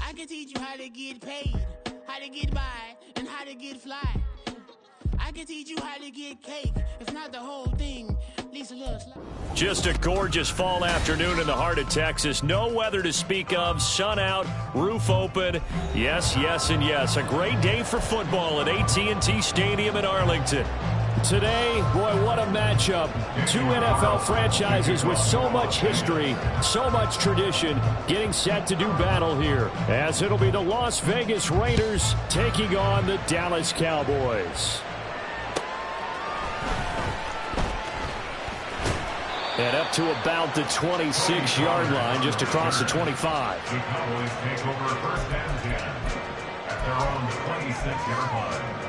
I can teach you how to get paid, how to get by, and how to get fly. I can teach you how to get cake, if not the whole thing, at least a little slice. Just a gorgeous fall afternoon in the heart of Texas. No weather to speak of, sun out, roof open. Yes, yes, and yes. A great day for football at AT&T Stadium in Arlington. Today, boy, what a matchup. Two NFL franchises with so much history, so much tradition, getting set to do battle here, as it'll be the Las Vegas Raiders taking on the Dallas Cowboys. And up to about the 26-yard line, just across the 25. The Cowboys take over first and 10 at their own 26-yard line.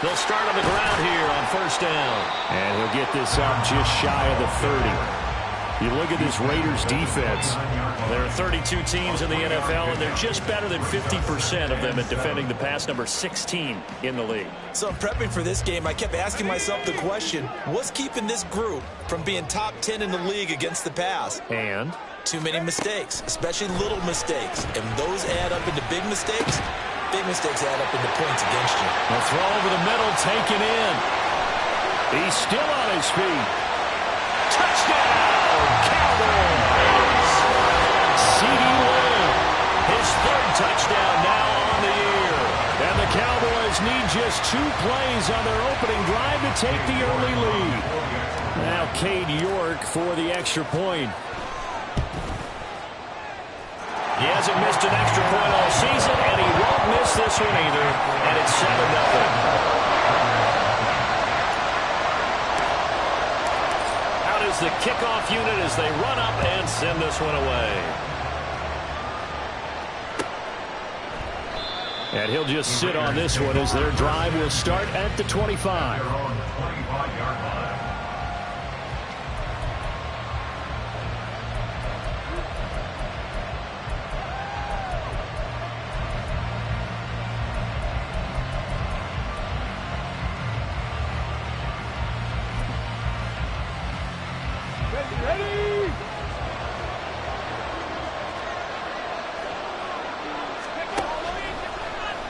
They'll start on the ground here on first down. And he'll get this up just shy of the 30. You look at this Raiders defense. There are 32 teams in the NFL, and they're just better than 50% of them at defending the pass, number 16 in the league. So prepping for this game, I kept asking myself the question, what's keeping this group from being top 10 in the league against the pass? And? Too many mistakes, especially little mistakes. And those add up into big mistakes. Big mistakes add up into points against you. A throw over the middle, taken in. He's still on his feet. Touchdown, Cowboys! CeeDee Lamb, his third touchdown now on the year. And the Cowboys need just 2 plays on their opening drive to take the early lead. Now Cade York for the extra point. He hasn't missed an extra point all season, and he won't miss this one either, and it's 7-0. Out is the kickoff unit as they run up and send this one away. And he'll just sit on this one as their drive will start at the 25. Their own 25-yard line.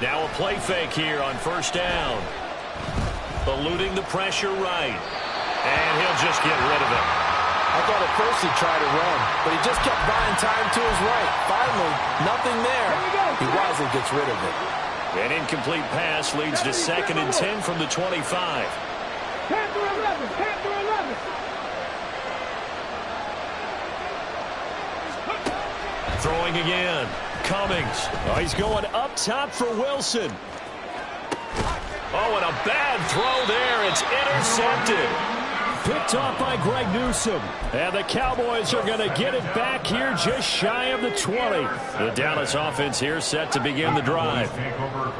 Now a play fake here on first down. Eluding the pressure right. And he'll just get rid of it. I thought at first he'd try to run, but he just kept buying time to his right. Finally, nothing there. He wisely gets rid of it. An incomplete pass leads to 2nd and 10 from the 25. Panther 11, Panther 11. Throwing again. Cummings. Oh, he's going up top for Wilson. Oh, and a bad throw there. It's intercepted. Picked off by Greg Newsome. And the Cowboys are going to get it back here just shy of the 20. The Dallas offense here set to begin the drive.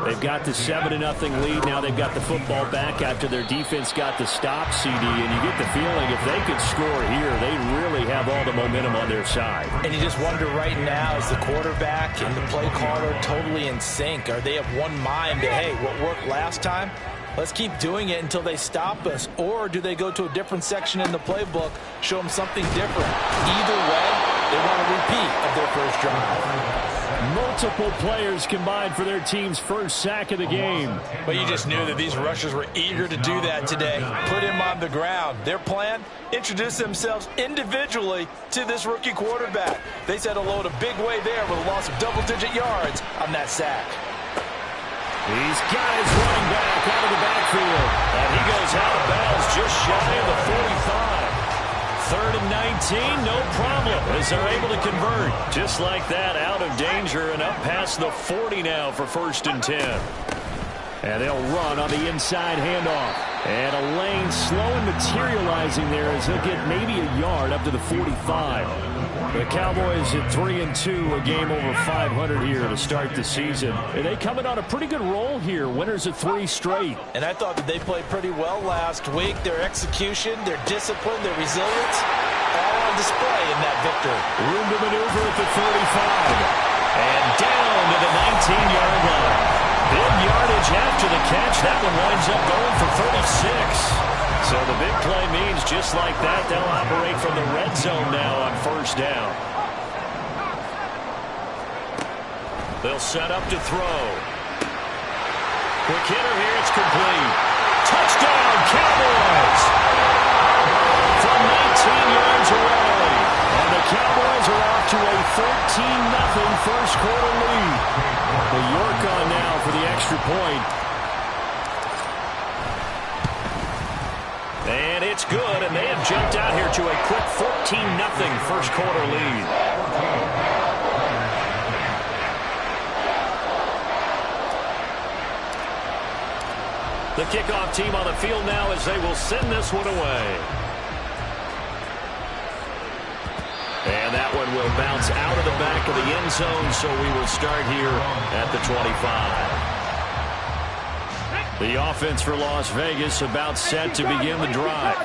They've got the 7-0 lead. Now they've got the football back after their defense got the stop, CD. And you get the feeling if they could score here, they really have all the momentum on their side. And you just wonder right now, is the quarterback and the play caller totally in sync? Are they of one mind that, hey, what worked last time? Let's keep doing it until they stop us. Or do they go to a different section in the playbook, show them something different? Either way, they want a repeat of their first drive. Multiple players combined for their team's first sack of the game. But you just knew that these rushers were eager to do that today. Put him on the ground. Their plan, introduce themselves individually to this rookie quarterback. They said hello in a big way there with a loss of double-digit yards on that sack. He's got his running back out of the backfield. And he goes out of bounds just shy of the 45. 3rd and 19, no problem, as they're able to convert. Just like that, out of danger and up past the 40 now for 1st and 10. And they'll run on the inside handoff. And a lane slow and materializing there as he'll get maybe a yard up to the 45. The Cowboys at 3-2, a game over 500 here to start the season. And they coming on a pretty good roll here, winners of 3 straight. And I thought that they played pretty well last week. Their execution, their discipline, their resilience, all on display in that victory. Room to maneuver at the 35. And down to the 19-yard line. Big yardage after the catch. That one winds up going for 36. So the big play means just like that, they'll operate from the red zone now on 1st down. They'll set up to throw. Quick hitter here, it's complete. Touchdown, Cowboys! From 19 yards away. And the Cowboys are off to a 13-0 first quarter lead. The York on now for the extra point. And it's good, and they have jumped out here to a quick 14-0 first quarter lead. The kickoff team on the field now as they will send this one away. And that one will bounce out of the back of the end zone, so we will start here at the 25. The offense for Las Vegas about set to begin the drive.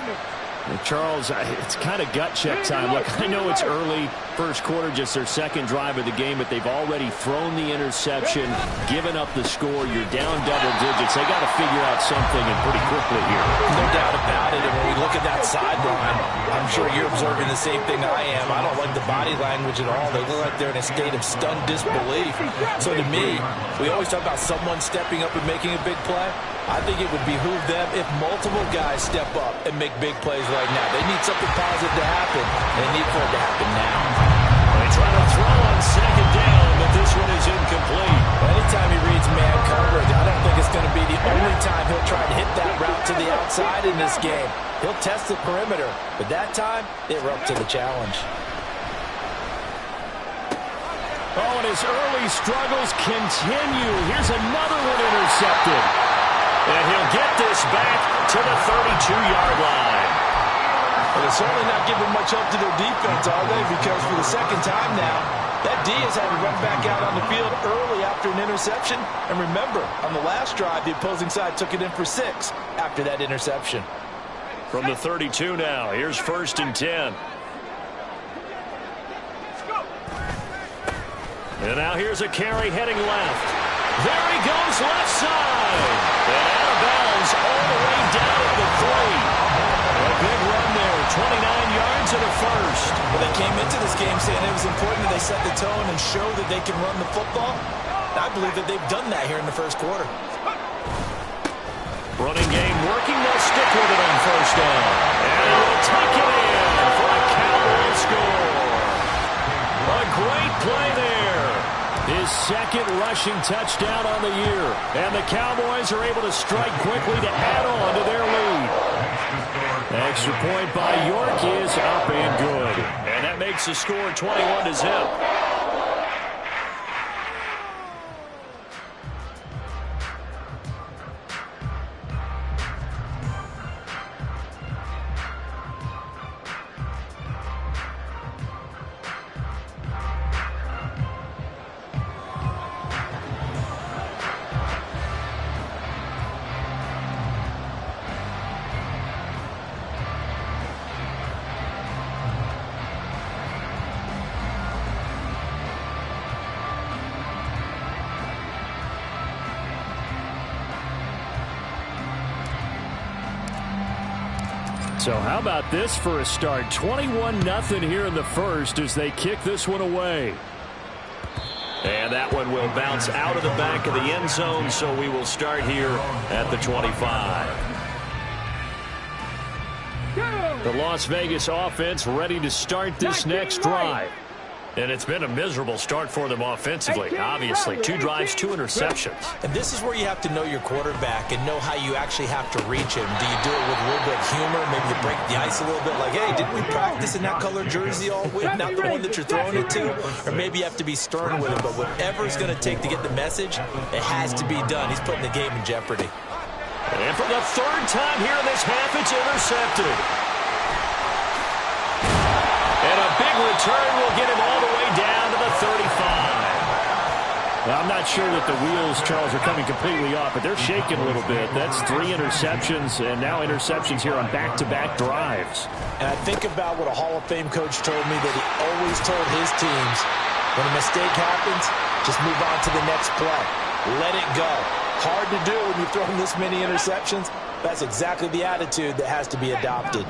Charles, it's kind of gut check time. Look, I know it's early, first quarter, just their second drive of the game, but they've already thrown the interception, given up the score. You're down double digits. They got to figure out something, and pretty quickly here. No doubt about it. And when we look at that sideline, I'm sure you're observing the same thing I am. I don't like the body language at all. They look like they're in a state of stunned disbelief. So to me, we always talk about someone stepping up and making a big play. I think it would behoove them if multiple guys step up and make big plays right now. They need something positive to happen. They need for it to happen now. They try to throw on 2nd down, but this one is incomplete. Anytime he reads man coverage, I don't think it's going to be the only time he'll try to hit that route to the outside in this game. He'll test the perimeter, but that time, they were up to the challenge. Oh, and his early struggles continue. Here's another one intercepted. And he'll get this back to the 32-yard line. Well, they're certainly not giving much up to their defense, are they? Because for the second time now, that D has had to run back out on the field early after an interception. And remember, on the last drive, the opposing side took it in for 6 after that interception. From the 32 now, here's 1st and 10. And now here's a carry heading left. There he goes, left side. And out of bounds all the way down at the 3. A big run there, 29 yards and a first. Well, they came into this game saying it was important that they set the tone and show that they can run the football. I believe that they've done that here in the first quarter. Running game working, they'll stick with it on 1st down. And he'll tuck it in for a Cowboy score. A great play there. His 2nd rushing touchdown on the year. And the Cowboys are able to strike quickly to add on to their lead. Extra point by York is up and good. And that makes the score 21-0. So how about this for a start? 21-0 here in the first as they kick this one away. And that one will bounce out of the back of the end zone, so we will start here at the 25. The Las Vegas offense ready to start this next drive. And it's been a miserable start for them offensively. Obviously, 2 drives, 2 interceptions. And this is where you have to know your quarterback and know how you actually have to reach him. Do you do it with a little bit of humor? Maybe you break the ice a little bit like, hey, didn't we practice in that color jersey all week? Not the one that you're throwing it to? Or maybe you have to be stern with him. But whatever it's going to take to get the message, it has to be done. He's putting the game in jeopardy. And for the 3rd time here in this half, it's intercepted. And a big return will get him all the way down to the 35. Well, I'm not sure that the wheels, Charles, are coming completely off, but they're shaking a little bit. That's 3 interceptions, and now interceptions here on back-to-back drives. And I think about what a Hall of Fame coach told me that he always told his teams, when a mistake happens, just move on to the next play. Let it go. Hard to do when you've thrown this many interceptions. That's exactly the attitude that has to be adopted.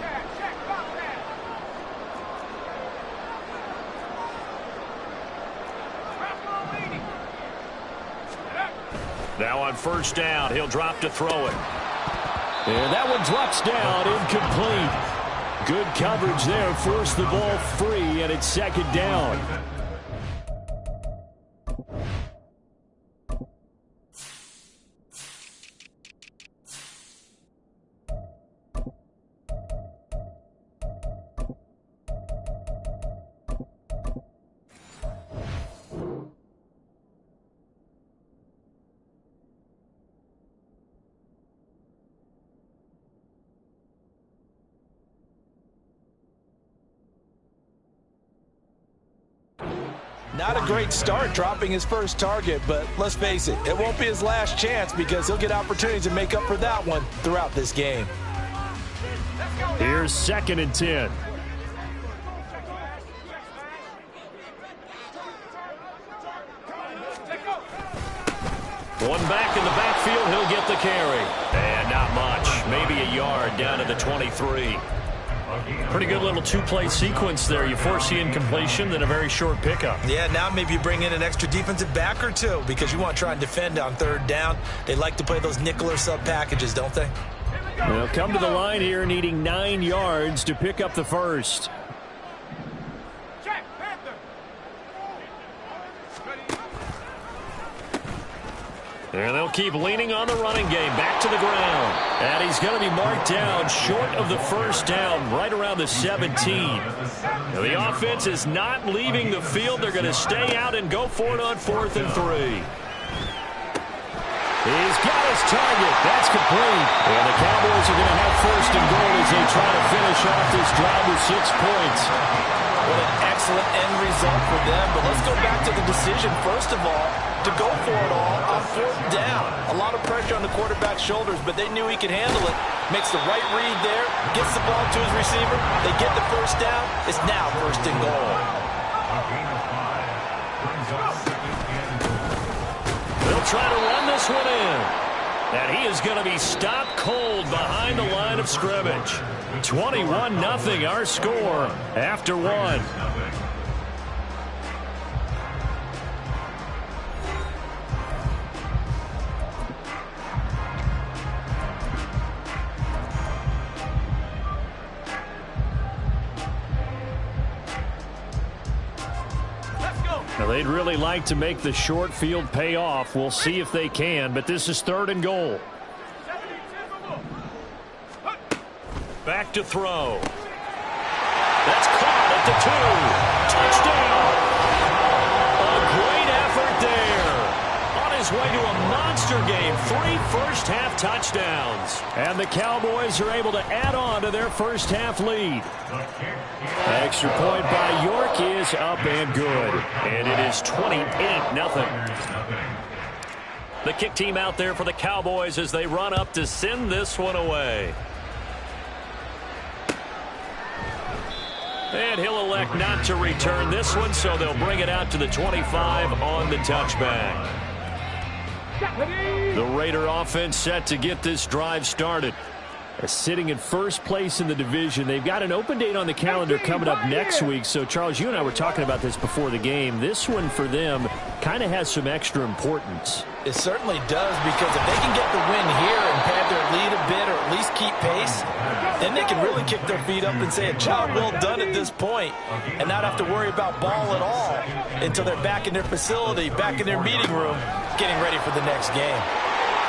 Now on 1st down, he'll drop to throw it. And that one drops down, incomplete. Good coverage there, forced the ball free, and it's 2nd down. Not a great start dropping his first target, but let's face it, it won't be his last chance because he'll get opportunities to make up for that one throughout this game. Here's 2nd and 10. One back in the backfield, he'll get the carry. And not much, maybe a yard down to the 23. Pretty good little 2-play sequence there. You force the incompletion, then a very short pickup. Yeah, now maybe you bring in an extra defensive back or 2 because you want to try and defend on 3rd down. They like to play those nickel or sub packages, don't they? They'll come to the line here needing 9 yards to pick up the 1st. And they'll keep leaning on the running game. Back to the ground. And he's going to be marked down short of the 1st down, right around the 17. Now the offense is not leaving the field. They're going to stay out and go for it on 4th and 3. He's got his target. That's complete. And the Cowboys are going to have 1st and goal as they try to finish off this drive with 6 points. What an excellent end result for them. But let's go back to the decision, first of all, to go for it all on 4th down. A lot of pressure on the quarterback's shoulders, but they knew he could handle it. Makes the right read there, gets the ball to his receiver. They get the 1st down. It's now 1st and goal. They'll try to run this one in. And he is going to be stopped cold behind the line of scrimmage. 21-0 our score after 1. Now, they'd really like to make the short field pay off. We'll see if they can, but this is 3rd and goal. Back to throw. That's caught at the 2. Touchdown. A great effort there. On his way to a monster game. 3 first-half touchdowns. And the Cowboys are able to add on to their first-half lead. Extra point by York is up and good. And it is 28-0. The kick team out there for the Cowboys as they run up to send this one away. And he'll elect not to return this one, so they'll bring it out to the 25 on the touchback. The Raider offense set to get this drive started. Sitting in 1st place in the division. They've got an open date on the calendar coming up next week. So, Charles, you and I were talking about this before the game. This one for them kind of has some extra importance. It certainly does, because if they can get the win here and pad their lead a bit or at least least keep pace, then they can really kick their feet up and say a job well done at this point and not have to worry about ball at all until they're back in their facility, back in their meeting room, getting ready for the next game.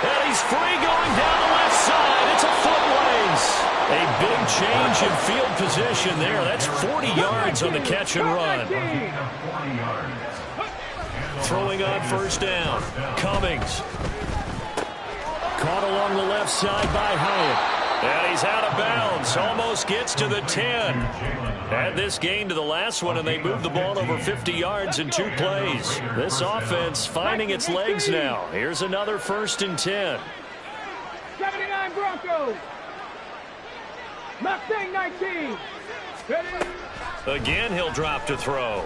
And he's free going down the left side. It's a foot ways. A big change in field position there. That's 40 yards on the catch and run. Throwing on first down. Cummings. Caught along the left side by Hyatt. And he's out of bounds. Almost gets to the 10. Add this gain to the last one, and they move the ball over 50 yards in 2 plays. This offense finding its legs now. Here's another 1st and 10. 79 Broncos. Mustang 19. Ready? Again, he'll drop to throw.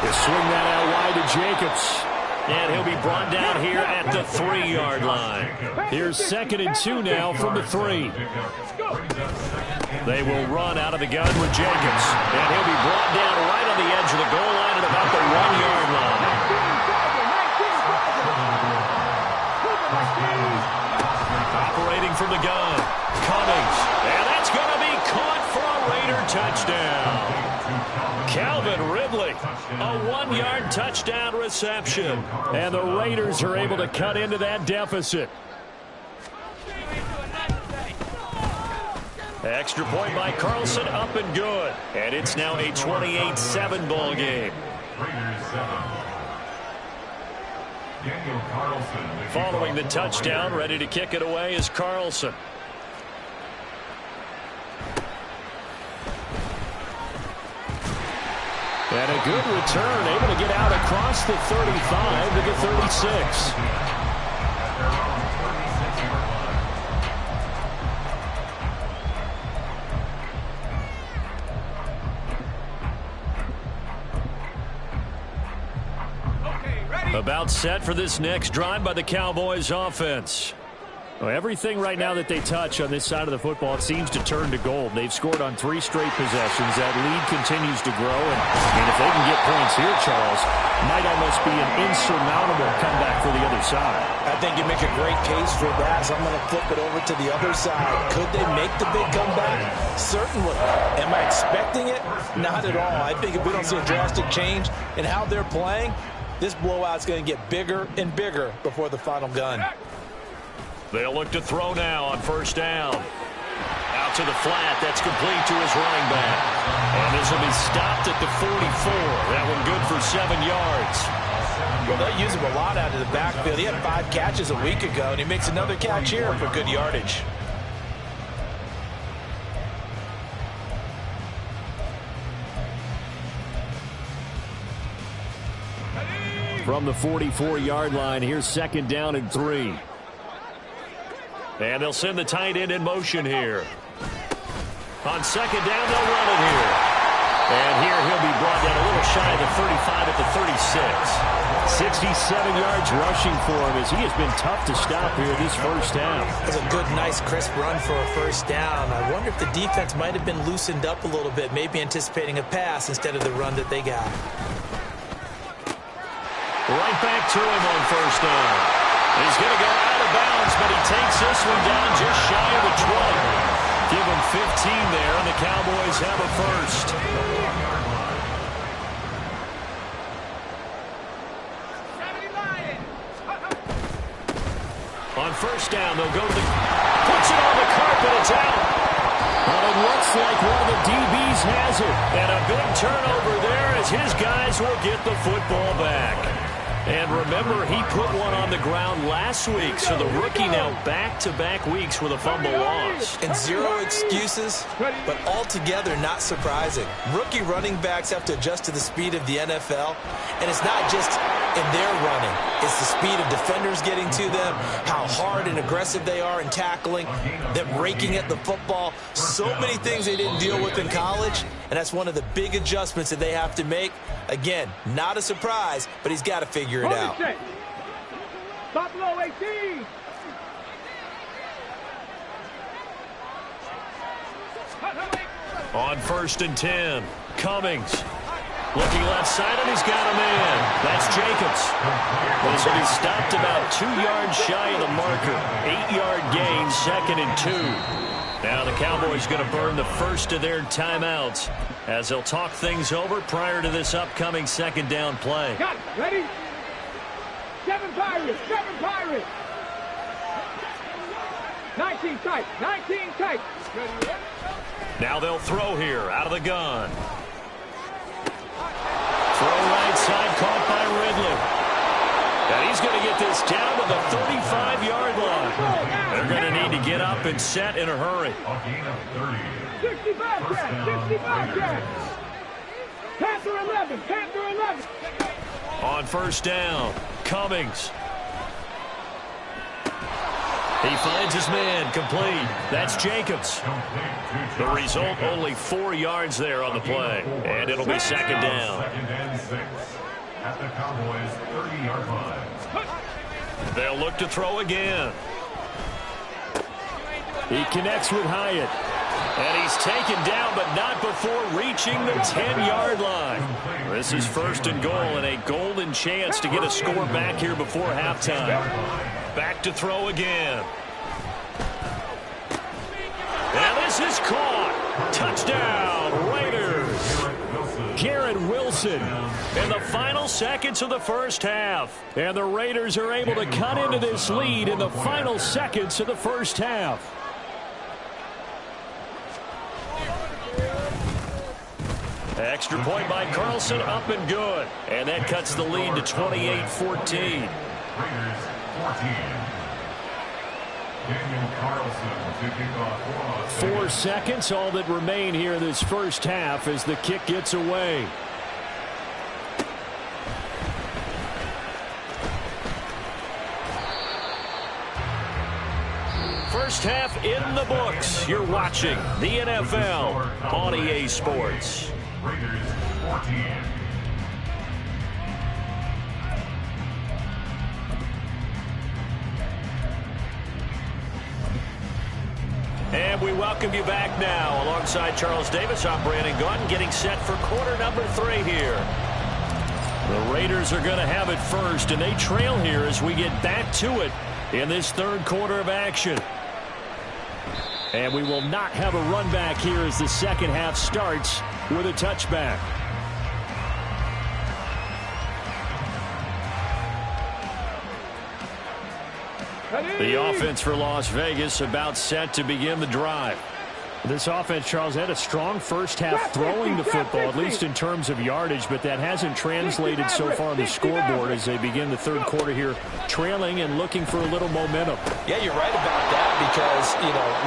He'll swing that out wide to Jacobs. And he'll be brought down here at the 3-yard line. Here's 2nd and 2 now from the 3. They will run out of the gun with Jacobs. And he'll be brought down right on the edge of the goal line at about the 1-yard line. Operating from the gun. Cummings. And that's going to be caught for a Raider touchdown. Calvin Ridley, a 1-yard touchdown reception. And the Raiders are able to cut into that deficit. Extra point by Carlson, up and good. And it's now a 28-7 ball game. Following the touchdown, ready to kick it away is Carlson. And a good return, able to get out across the 35 to the 36. About set for this next drive by the Cowboys offense. Well, everything right now that they touch on this side of the football, it seems to turn to gold. They've scored on 3 straight possessions. That lead continues to grow. And if they can get points here, Charles, might almost be an insurmountable comeback for the other side. I think you make a great case for that, so I'm going to flip it over to the other side. Could they make the big comeback? Certainly. Am I expecting it? Not at all. I think if we don't see a drastic change in how they're playing, this blowout's going to get bigger and bigger before the final gun. They'll look to throw now on first down. Out to the flat. That's complete to his running back. And this will be stopped at the 44. That one good for 7 yards. Well, they use him a lot out of the backfield. He had 5 catches a week ago, and he makes another catch here for good yardage. From the 44-yard line, here's 2nd down and 3. And they'll send the tight end in motion here. On 2nd down, they'll run it here. And here he'll be brought down a little shy of the 35 at the 36. 67 yards rushing for him as he has been tough to stop here this first half. That's a good, nice, crisp run for a first down. I wonder if the defense might have been loosened up a little bit, maybe anticipating a pass instead of the run that they got. Right back to him on first down. He's going to go out of bounds, but he takes this one down just shy of the 20. Give him 15 there, and the Cowboys have a first. On first down, they'll go to the... Puts it on the carpet, it's out. But it looks like one of the DBs has it. And a big turnover there as his guys will get the football back. And remember, he put one on the ground last week, so the rookie now back-to-back weeks with a fumble loss. And 0 excuses, but altogether not surprising. Rookie running backs have to adjust to the speed of the NFL, and it's not just in their running. It's the speed of defenders getting to them, how hard and aggressive they are in tackling, them raking at the football. So many things they didn't deal with in college, and that's one of the big adjustments that they have to make. Again, not a surprise, but he's got to figure it out. Buffalo 18. On 1st and 10, Cummings. Looking left side, and he's got a man. That's Jacobs. This will be stopped about 2 yards shy of the marker. 8-yard gain, 2nd and 2. Now the Cowboys going to burn the first of their timeouts as they'll talk things over prior to this upcoming 2nd down play. Got it. Ready? 7 Pirates. 7 Pirates. 19 tight. 19 tight. Ready? Now they'll throw here out of the gun. Throw right side, caught by Ridley. And he's going to get this down to the 35-yard line. They're going to need to get up and set in a hurry. A gain of 30. 65 yards. 65 yards. Panther 11. Panther 11. On first down, Cummings. He finds his man, complete. That's Jacobs. The result, only 4 yards there on the play. And it'll be 2nd down. 2nd and 6 at the Cowboys' 30-yard line. They'll look to throw again. He connects with Hyatt. And he's taken down, but not before reaching the 10-yard line. This is 1st and goal, and a golden chance to get a score back here before halftime. Back to throw again. And this is caught. Touchdown, Raiders. Garrett Wilson. In the final seconds of the first half. And the Raiders are able to cut into this lead in the final seconds of the first half. Extra point by Carlson, up and good. And that cuts the lead to 28-14. Raiders 14. Daniel Carlson to kick off. 4 seconds, all that remain here in this first half as the kick gets away. First half in the books. You're watching the NFL on EA Sports. Raiders 14. And we welcome you back now. Alongside Charles Davis, I'm Brandon Gaudin, getting set for quarter number 3 here. The Raiders are going to have it first, and they trail here as we get back to it in this 3rd quarter of action. And we will not have a run back here as the 2nd half starts with a touchback. The offense for Las Vegas about set to begin the drive. This offense, Charles, had a strong first half throwing the football, at least in terms of yardage, but that hasn't translated so far on the scoreboard as they begin the 3rd quarter here, trailing and looking for a little momentum. Yeah, you're right about that because,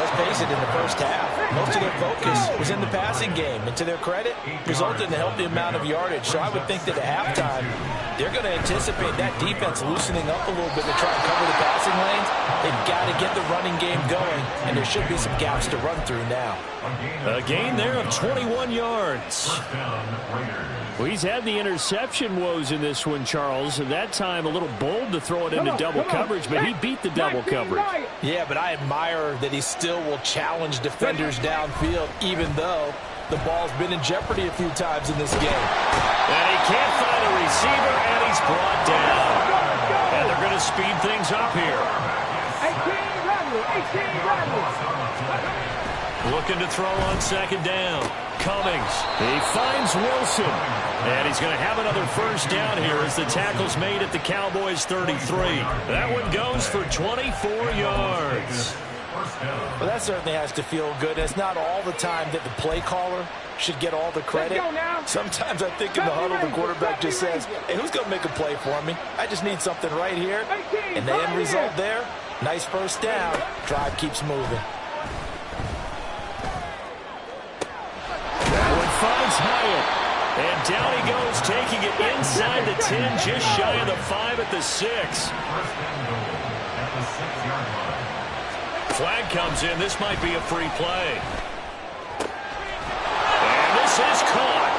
let's face it, in the first half, most of their focus was in the passing game. And to their credit, resulted in a healthy amount of yardage. So I would think that at halftime, they're going to anticipate that defense loosening up a little bit to try and cover the passing lanes. They've got to get the running game going, and there should be some gaps to run through now. A gain there of 21 yards. Well, he's had the interception woes in this one, Charles, and that time a little bold to throw it into double coverage, but he beat the double coverage. Yeah, but I admire that he still will challenge defenders downfield, even though the ball's been in jeopardy a few times in this game. And he can't find a receiver, and he's brought down. And they're going to speed things up here. 18 Rebels. Looking to throw on 2nd down. Cummings. He finds Wilson. And he's going to have another first down here as the tackle's made at the Cowboys' 33. That one goes for 24 yards. Well, that certainly has to feel good. It's not all the time that the play caller should get all the credit. Sometimes I think in the huddle, the quarterback just says, hey, who's going to make a play for me? I just need something right here. And the end result there, nice first down. Drive keeps moving. That one finds Hyatt. And down he goes, taking it inside the 10, just shy of the 5 at the 6. Flag comes in. This might be a free play. And this is caught.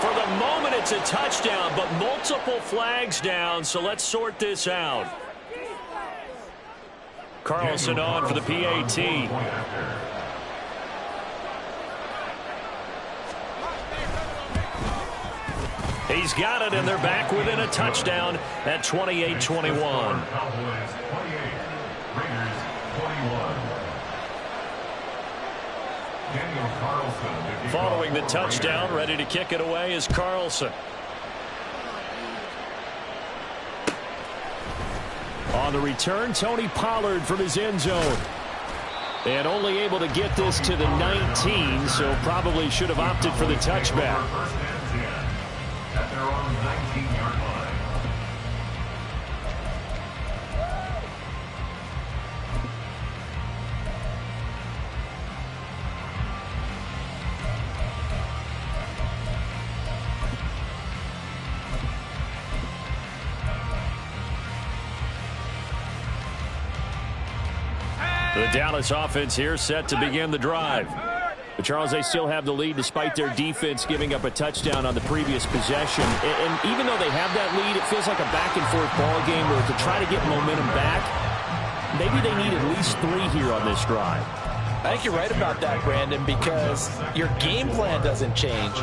For the moment, it's a touchdown, but multiple flags down, so let's sort this out. Carlson on for the PAT. He's got it, and they're back within a touchdown at 28-21. Cowboys 28, Raiders 21. Daniel Carlson. Following the touchdown, ready to kick it away is Carlson. On the return, Tony Pollard from his end zone. And only able to get this to the 19, so probably should have opted for the touchback. First and 10 at their own 19-yard line. The Dallas offense here set to begin the drive. But Charles, they still have the lead despite their defense giving up a touchdown on the previous possession. And even though they have that lead, it feels like a back-and-forth ball game where to try to get momentum back, maybe they need at least 3 here on this drive. I think you're right about that, Brandon, because your game plan doesn't change.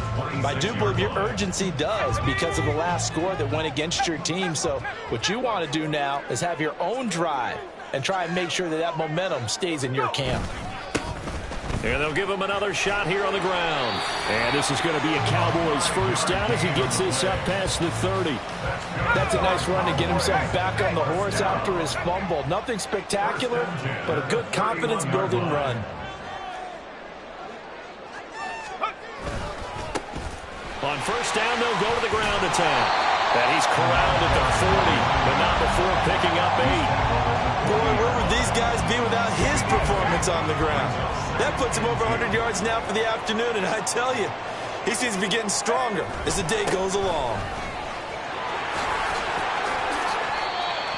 I do believe your urgency does because of the last score that went against your team. So what you want to do now is have your own drive and try and make sure that that momentum stays in your camp. And they'll give him another shot here on the ground. And this is going to be a Cowboys first down as he gets this up past the 30. That's a nice run to get himself back on the horse after his fumble. Nothing spectacular, but a good confidence-building run. On first down, they'll go to the ground attack. And he's corralled at the 40, but not before picking up 8. Boy, where would these guys be without his performance on the ground? That puts him over 100 yards now for the afternoon, and I tell you, he seems to be getting stronger as the day goes along.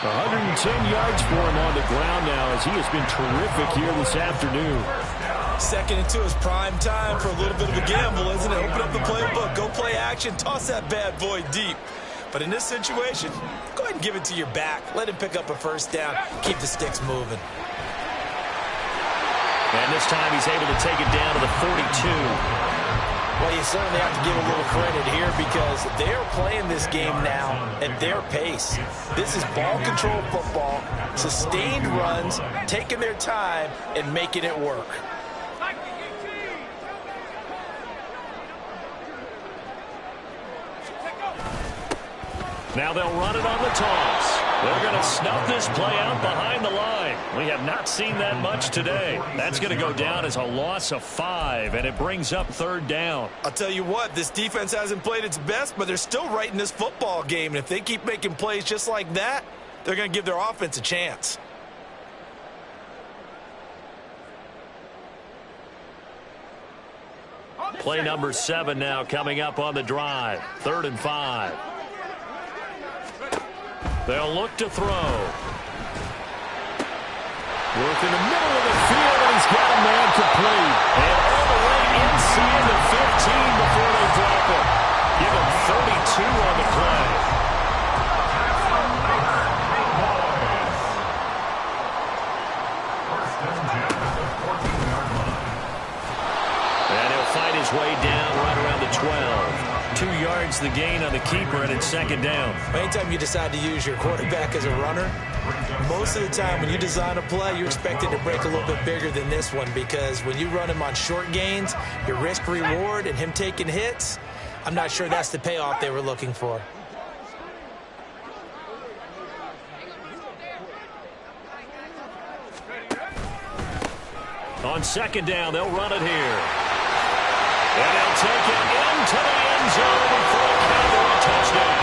110 yards for him on the ground now as he has been terrific here this afternoon. Second and 2 is prime time for a little bit of a gamble, isn't it? Open up the playbook, go play action, toss that bad boy deep. But in this situation, go ahead and give it to your back. Let him pick up a first down. Keep the sticks moving. And this time he's able to take it down to the 42. Well, you certainly have to give a little credit here because they're playing this game now at their pace. This is ball control football, sustained runs, taking their time and making it work. Now they'll run it on the toss. They're going to snuff this play out behind the line. We have not seen that much today. That's going to go down as a loss of 5, and it brings up third down. I'll tell you what, this defense hasn't played its best, but they're still right in this football game. And if they keep making plays just like that, they're going to give their offense a chance. Play number 7 now coming up on the drive. 3rd and 5. They'll look to throw. Work in the middle of the field, and he's got a man complete. And all the way inside the 15 before they drop him. Give him 32 on the play. And he'll fight his way down right around the 12. 2 yards the gain on the keeper, and it's 2nd down. Anytime you decide to use your quarterback as a runner, most of the time when you design a play, you expect it to break a little bit bigger than this one because when you run him on short gains, your risk-reward and him taking hits, I'm not sure that's the payoff they were looking for. On 2nd down, they'll run it here. And they'll take it into the end zone for a Cowboy touchdown.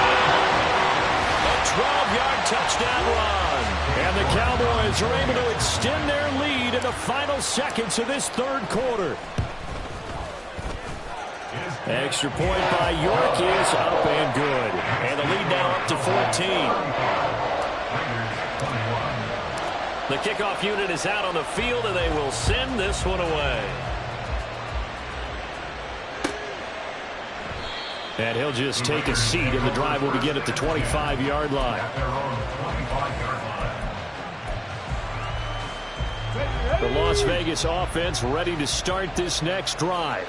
A 12-yard touchdown run. And the Cowboys are able to extend their lead in the final seconds of this 3rd quarter. Extra point by York is up and good. And the lead now up to 14. The kickoff unit is out on the field, and they will send this one away. And he'll just take a seat, and the drive will begin at the 25-yard line. The Las Vegas offense ready to start this next drive.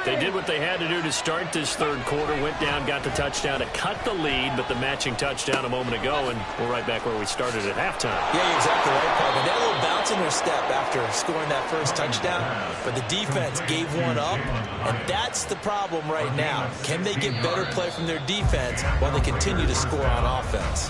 They did what they had to do to start this third quarter, went down, got the touchdown to cut the lead, but the matching touchdown a moment ago, and we're right back where we started at halftime. Yeah, you're exactly right, Paul. They had a little bounce in their step after scoring that first touchdown, but the defense gave one up, and that's the problem right now. Can they get better play from their defense while they continue to score on offense?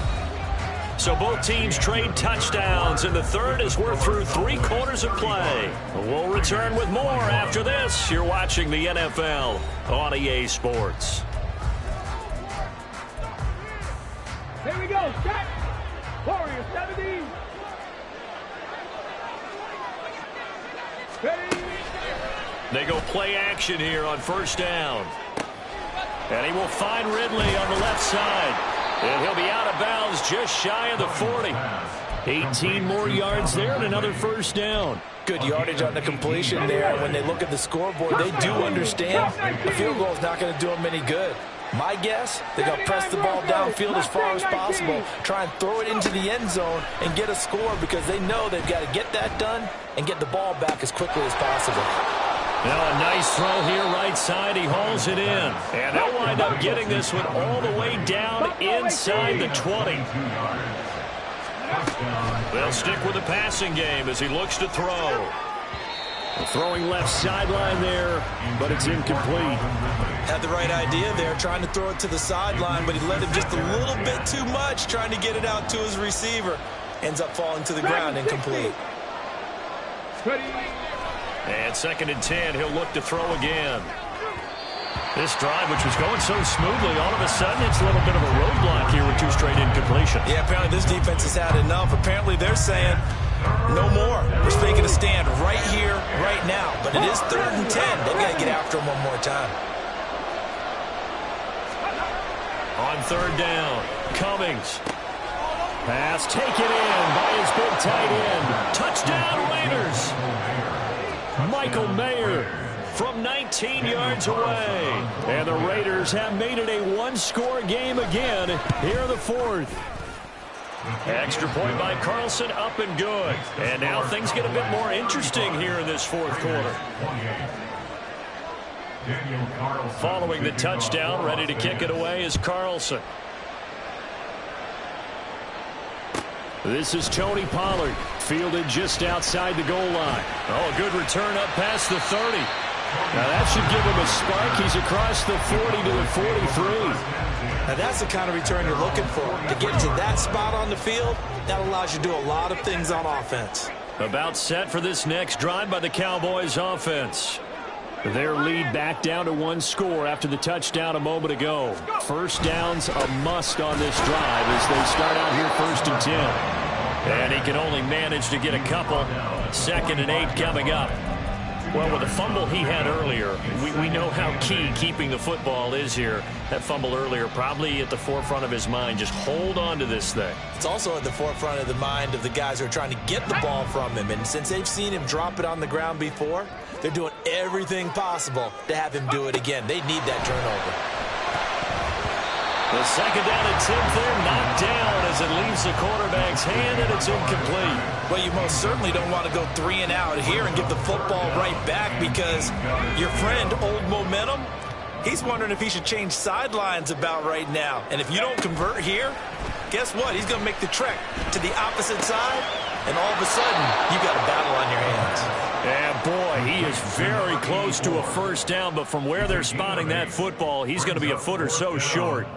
So both teams trade touchdowns in the third as we're through 3 quarters of play. We'll return with more after this. You're watching the NFL on EA Sports. Here we go. Set. Warrior 70. Ready. They go play action here on first down. And he will find Ridley on the left side. And he'll be out of bounds just shy of the 40. 18 more yards there and another first down. Good yardage on the completion there. When they look at the scoreboard, they do understand the field goal is not going to do them any good. My guess, they're going to press the ball downfield as far as possible, try and throw it into the end zone and get a score because they know they've got to get that done and get the ball back as quickly as possible. Now a nice throw here right side. He hauls it in. And they'll wind up getting this one all the way down inside the 20. They'll stick with the passing game as he looks to throw. Throwing left sideline there, but it's incomplete. Had the right idea there, trying to throw it to the sideline, but he let him just a little bit too much, trying to get it out to his receiver. Ends up falling to the ground, incomplete. And 2nd and 10, he'll look to throw again. This drive, which was going so smoothly, all of a sudden it's a little bit of a roadblock here with 2 straight incompletions. Yeah, apparently this defense has had enough. Apparently they're saying, no more. We're making a stand right here, right now. But it is 3rd and 10. They've got to get after him one more time. On 3rd down, Cummings. Pass taken in by his big tight end. Touchdown Raiders. Michael Mayer from 19 yards away. And the Raiders have made it a 1-score game again here in the 4th. Extra point by Carlson, up and good. And now things get a bit more interesting here in this 4th quarter. Following the touchdown, ready to kick it away is Carlson. This is Tony Pollard, fielded just outside the goal line. Oh, a good return up past the 30. Now that should give him a spark. He's across the 40 to the 43. Now that's the kind of return you're looking for. To get to that spot on the field, that allows you to do a lot of things on offense. About set for this next drive by the Cowboys offense. Their lead back down to 1 score after the touchdown a moment ago. First down's a must on this drive as they start out here 1st and 10. And he can only manage to get a couple. 2nd and 8 coming up. Well, with the fumble he had earlier, we know how key keeping the football is here. That fumble earlier probably at the forefront of his mind. Just hold on to this thing. It's also at the forefront of the mind of the guys who are trying to get the ball from him. And since they've seen him drop it on the ground before, they're doing everything possible to have him do it again. They need that turnover. The 2nd down and 10th there, knocked down as it leaves the quarterback's hand, and it's incomplete. Well, you most certainly don't want to go 3 and out here and give the football right back because your friend, Old Momentum, he's wondering if he should change sidelines about right now. And if you don't convert here, guess what? He's going to make the trek to the opposite side, and all of a sudden, you've got a battle on your hands. And boy, he is very close to a first down, but from where they're spotting that football, he's going to be a foot or so short.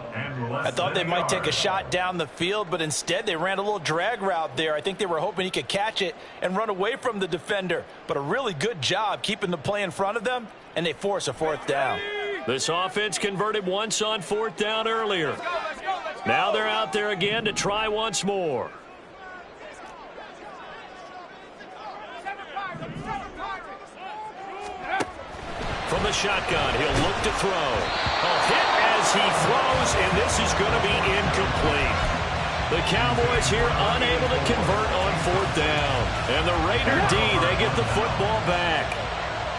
I thought they might take a shot down the field, but instead they ran a little drag route there. I think they were hoping he could catch it and run away from the defender. But a really good job keeping the play in front of them, and they force a 4th down. This offense converted once on 4th down earlier. Now they're out there again to try once more. From the shotgun, he'll look to throw. A hit as he throws, and this is going to be incomplete. The Cowboys here unable to convert on 4th down. And the Raider D, they get the football back.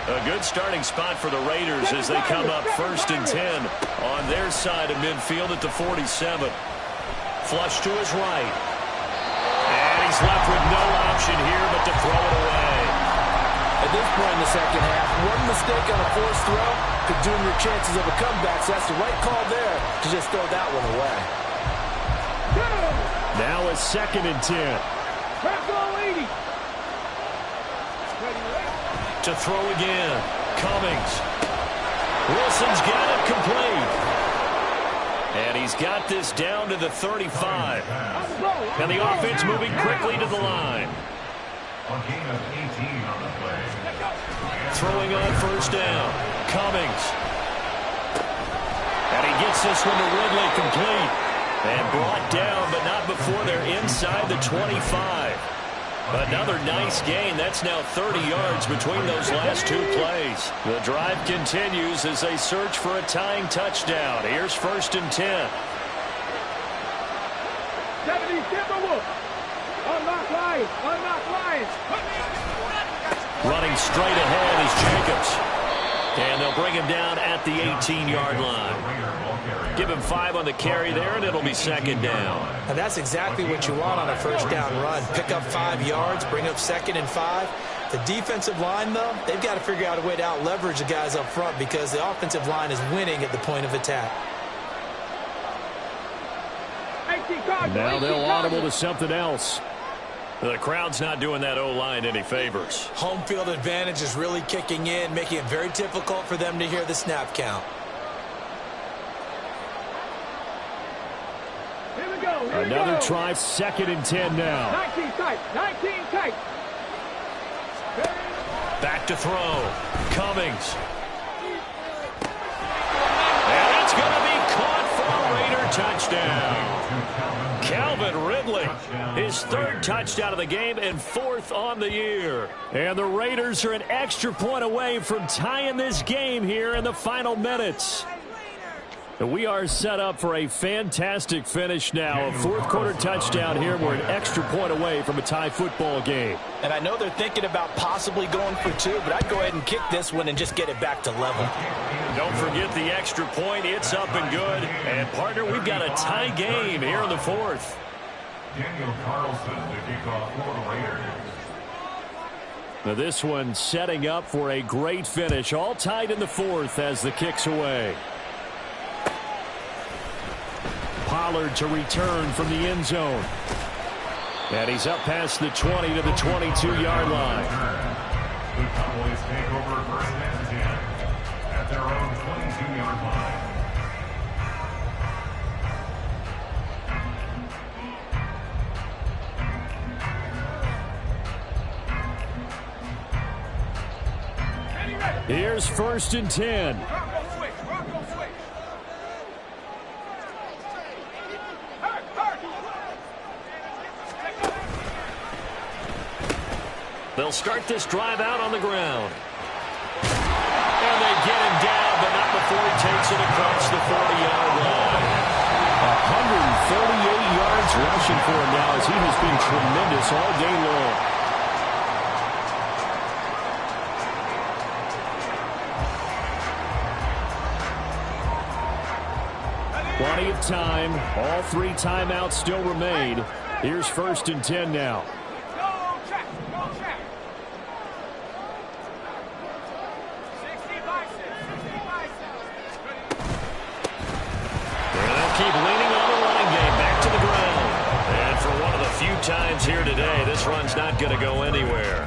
A good starting spot for the Raiders as they come up 1st and 10 on their side of midfield at the 47. Flush to his right. And he's left with no option here but to throw it away. At this point in the 2nd half, one mistake on a forced throw could doom your chances of a comeback, so that's the right call there to just throw that one away. Now a 2nd and 10. To throw again. Cummings. Wilson's got it complete. And he's got this down to the 35. And the offense moving quickly to the line. A gain of 18 on the play. Throwing on 1st down. Cummings. And he gets this one to Ridley complete. And brought down, but not before they're inside the 25. Another nice gain. That's now 30 yards between those last 2 plays. The drive continues as they search for a tying touchdown. Here's 1st and 10. 70 Timberwolves. Unlock Lions. Unlock Lions. Running straight ahead is Jacobs. And they'll bring him down at the 18-yard line. Give him 5 on the carry there, and it'll be 2nd down. And that's exactly what you want on a 1st down run. Pick up 5 yards, bring up 2nd and 5. The defensive line, though, they've got to figure out a way to out-leverage the guys up front because the offensive line is winning at the point of attack. Now they'll audible to something else. The crowd's not doing that O-line any favors. Home field advantage is really kicking in, making it very difficult for them to hear the snap count. Another try, 2nd and 10 now. 19 tight. 19 tight. Back to throw. Cummings. And it's going to be caught for a Raider touchdown. Calvin Ridley, his 3rd touchdown of the game and 4th on the year. And the Raiders are an extra point away from tying this game here in the final minutes. We are set up for a fantastic finish now. A 4th quarter touchdown here. We're an extra point away from a tie football game. And I know they're thinking about possibly going for 2, but I'd go ahead and kick this one and just get it back to level. Don't forget the extra point. It's up and good. And, partner, we've got a tie game here in the 4th. Daniel Carlson to kick off for the Raiders. Now this one setting up for a great finish. All tied in the 4th as the kick's away. Pollard to return from the end zone. And he's up past the 20 to the 22-yard line. The Cowboys take over 1st and 10 at their own 22-yard line. Here's 1st and 10. They'll start this drive out on the ground. And they get him down, but not before he takes it across the 40-yard line. 138 yards rushing for him now as he has been tremendous all day long. Plenty of time. All 3 timeouts still remain. Here's 1st and 10 now. Keep leaning on the running game back to the ground. And for one of the few times here today, this run's not going to go anywhere.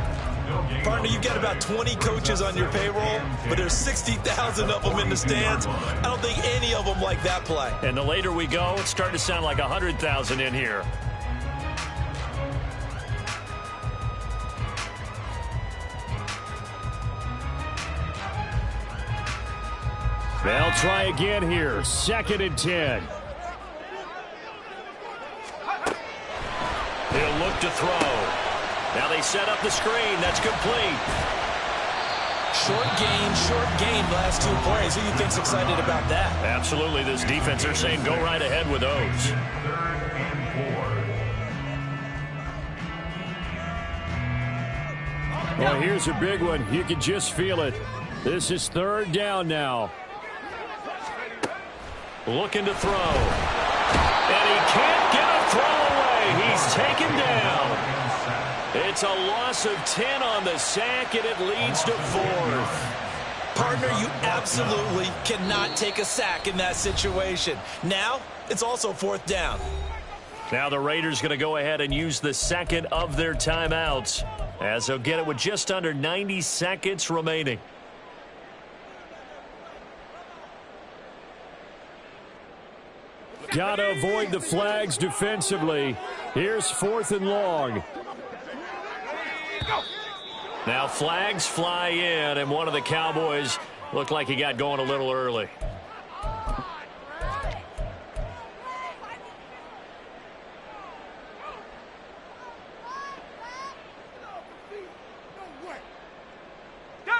Partner, you've got about 20 coaches on your payroll, but there's 60,000 of them in the stands. I don't think any of them like that play. And the later we go, it's starting to sound like 100,000 in here. They'll try again here. 2nd and 10. He'll look to throw. Now they set up the screen. That's complete. Short gain last 2 plays. Who do you think's excited about that? Absolutely. This defense, they're saying go right ahead with those. 3rd and 4. Well, here's a big one. You can just feel it. This is 3rd down now. Looking to throw. And he can't get a throw away. He's taken down. It's a loss of 10 on the sack, and it leads to 4th. Partner, you absolutely cannot take a sack in that situation. Now, it's also 4th down. Now the Raiders going to go ahead and use the second of their timeouts, as they'll get it with just under 90 seconds remaining. Got to avoid the flags defensively. Here's 4th and long. Now flags fly in, and one of the Cowboys looked like he got going a little early.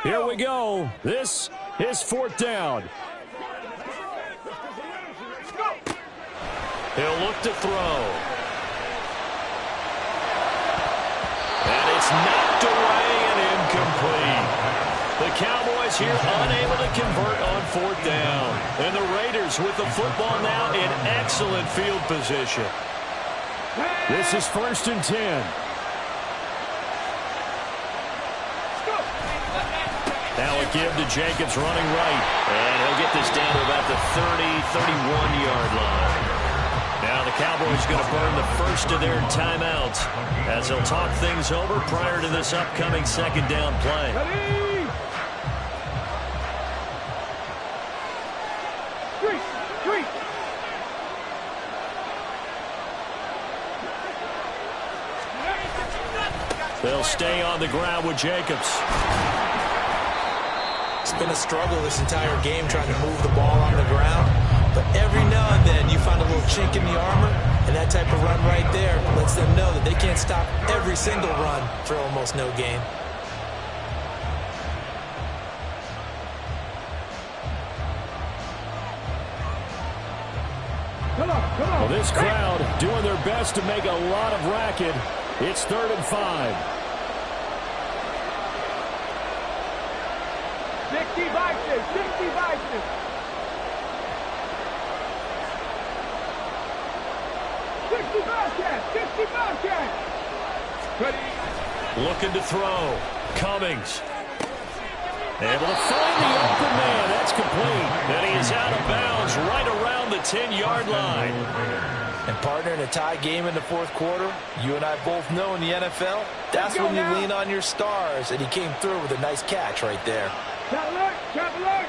Here we go. This is 4th down. He'll look to throw. And it's knocked away and incomplete. The Cowboys here unable to convert on 4th down. And the Raiders with the football now in excellent field position. This is 1st and 10. Now a give to Jacobs running right. And he'll get this down to about the 31-yard line. Now the Cowboys going to burn the first of their timeouts as they'll talk things over prior to this upcoming second down play. Ready? 3. They'll stay on the ground with Jacobs. It's been a struggle this entire game trying to move the ball on the ground. But every now and then you find a little chink in the armor, and that type of run right there lets them know that they can't stop every single run for almost no gain. Come on. Well, this crowd doing their best to make a lot of racket. It's 3rd and 5. 60 Vikings. 60 Vikings. 60 Bobcats. Ready? Looking to throw. Cummings. Able to find the open man. That's complete. And he is out of bounds right around the 10-yard line. And partner, in a tie game in the 4th quarter, you and I both know in the NFL, that's when you lean on your stars. And he came through with a nice catch right there. Cap alert.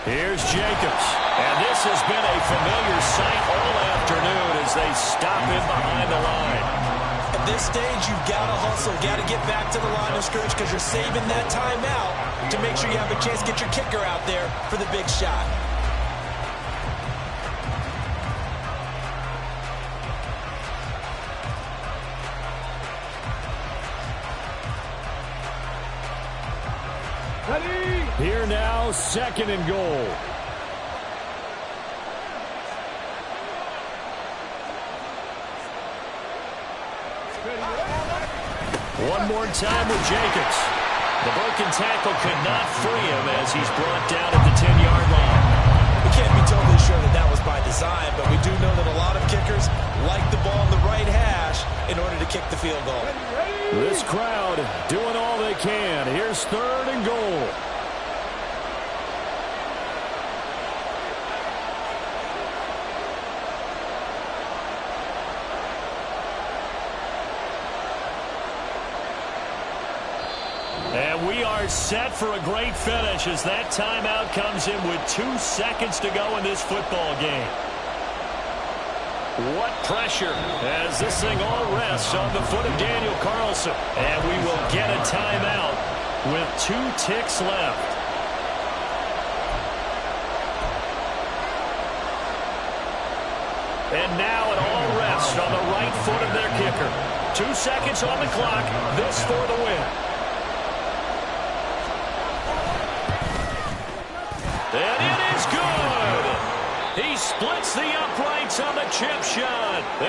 Here's Jacobs. And this has been a familiar sight all afternoon as they stop him behind the line. At this stage, you've got to hustle, got to get back to the line of scrimmage because you're saving that timeout to make sure you have a chance to get your kicker out there for the big shot. Ready? Here now, 2nd and goal. One more time with Jacobs. The broken tackle could not free him as he's brought down at the 10-yard line. We can't be totally sure that that was by design, but we do know that a lot of kickers like the ball in the right hash in order to kick the field goal. This crowd doing all they can. Here's 3rd and goal. And we are set for a great finish as that timeout comes in with 2 seconds to go in this football game. What pressure as this thing all rests on the foot of Daniel Carlson. And we will get a timeout with 2 ticks left. And now it all rests on the right foot of their kicker. 2 seconds on the clock. This for the win. And it is good. He splits the uprights on the chip shot.